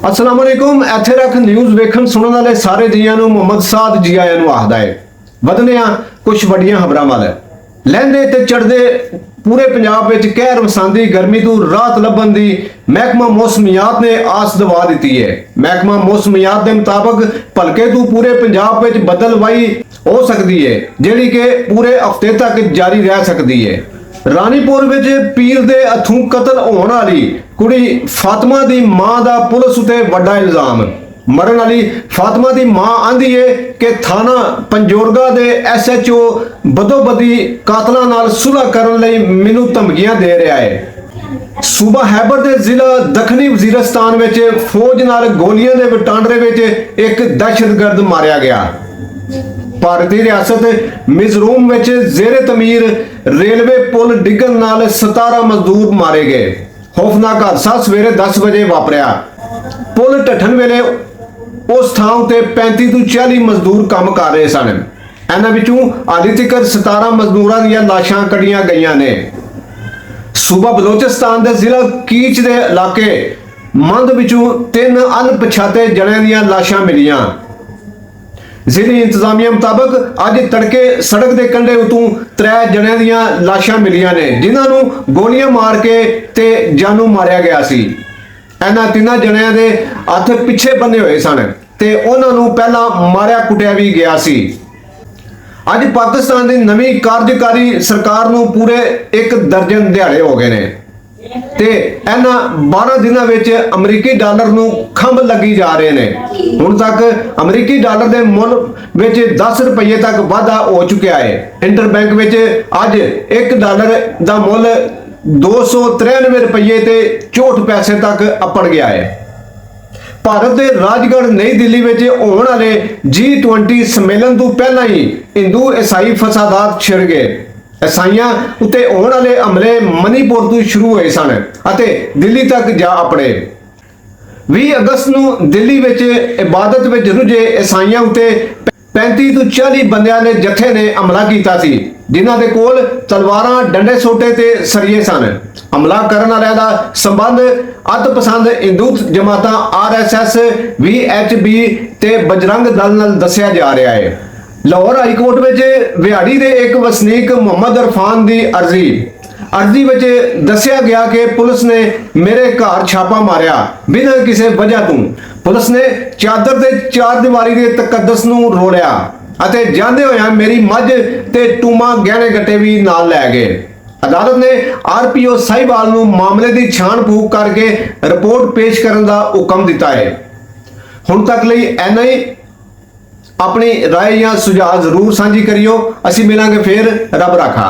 अस्सलाम वालेकुम। इत्थे रख न्यूज़ वेखण सुनन वाले सारे जियां नूं मुहम्मद साद जी आया नूं आखदा है। वधने आ कुछ वड्डियां खबरां वल। लहंदे ते चढ़दे पूरे पंजाब विच कहर वसांदी गर्मी तों राहत लभण दी महकमा मौसमियात ने आस दवा दी है। महकमा मौसमियात के मुताबिक भलके तों पूरे पंजाब विच बदलवाई हो सकती है, जिहड़ी कि पूरे हफ्ते तक जारी रह सकती है। रानीपुर विच पीर दे हथों कतल होने वाली कुड़ी फातिमा दी मां दा पुलिस उते वड्डा इल्जाम। मरण वाली फातिमा दी मां आंदी है कि थाना पंजोरगा दे SHO बदोबदी कातलां नाल सुलह करन लई मैनूं धमकियां दे रहा है। सूबा हैबर दे जिला दखनी वजीरस्तान विच फौज नाल गोलियां दे वटांडरे विच एक दहशतगर्द मारिया गया। भारतीय रियासत मिजोरम विच जेरे तमीर रेलवे पुल डिगन नाल 17 मजदूर मारे गए। खौफनाक हादसा सवेरे 10 बजे वापरिया। पुल ढठन वेले उस थां उत्ते 35 ਤੋਂ 40 मजदूर काम कर रहे सन। इन्हां विचों हाली तक 17 मजदूरां दीयां लाशां कढियां गईयां ने। सूबा बलोचिस्तान दे जिला कीच दे इलाके मंद विचों 3 अनपछाते जणियां दीयां लाशां मिलियां। जिली इंतजामिया मुताबिक अज तड़के सड़क के कंढे उतों 3 जणियां दीयां लाशां मिलियां ने, जिन्हां नूं गोलियां मार के ते जानू मारिया गया सी। इन्हां 3 जणियां दे हत्थ पिछे बन्ने हुए सन ते उन्हां नूं पहला मारिया कुटिया भी गया सी। अज पाकिस्तान की नवी कार्यकारी सरकार नूं पूरे 1 दर्जन दिहाड़े हो गए ने ते इन्हां 12 दिनों विच अमरीकी डॉलर नूं खंभ लगी जा रहे हैं। हुण तक अमरीकी डॉलर के मुल विच 10 रुपये तक वाधा हो चुका है। इंटरबैंक विच अज 1 डॉलर का मुल 293 रुपये ते 64 पैसे तक अपड़ गया है। भारत के राजगढ़ नई दिल्ली विच होने वाले G20 सम्मेलन तो पहला ही हिंदू ईसाई फसादात छिड़ गए। ईसाइयां उत्ते होने वाले हमले मणिपुर तो शुरू हुए सन अते दिल्ली तक जा अपड़े। 20 अगस्त नूं दिल्ली विच इबादत विच रुझे ईसाइयां उत्ते 35 ਤੋਂ 40 बंदियां ने जत्थे ने हमला कीता सी, जिन्हां दे कोल तलवारां डंडे सोटे ते सरिये सन। हमला करन वालियां दा संबंध अतपसंद हिंदू जमातां RSS VHB ते बजरंग दल नाल दस्सिया जा रहा है। लाहौर हाईकोर्ट विच विहाड़ी दे एक वसनीक मोहम्मद इरफान की अर्जी विच दस्सिया गया कि पुलिस ने मेरे घर छापा मारिया बिना किसी वजह तो। पुलिस ने चादर ते 4 दीवारी के तकद्दस नूं रोलिया अते जांदे होया मेरी मझ ते टूमा गहने गट्टे भी नाल लै गए। अदालत ने RPO साहिवाल नूं मामले की छाण फूक करके रिपोर्ट पेश करने का हुक्म दिता है। हुण तक लई इन्ना ही। अपनी राय या सुझाव जरूर साझी करियो। असीं मिलांगे फिर। रब राखा।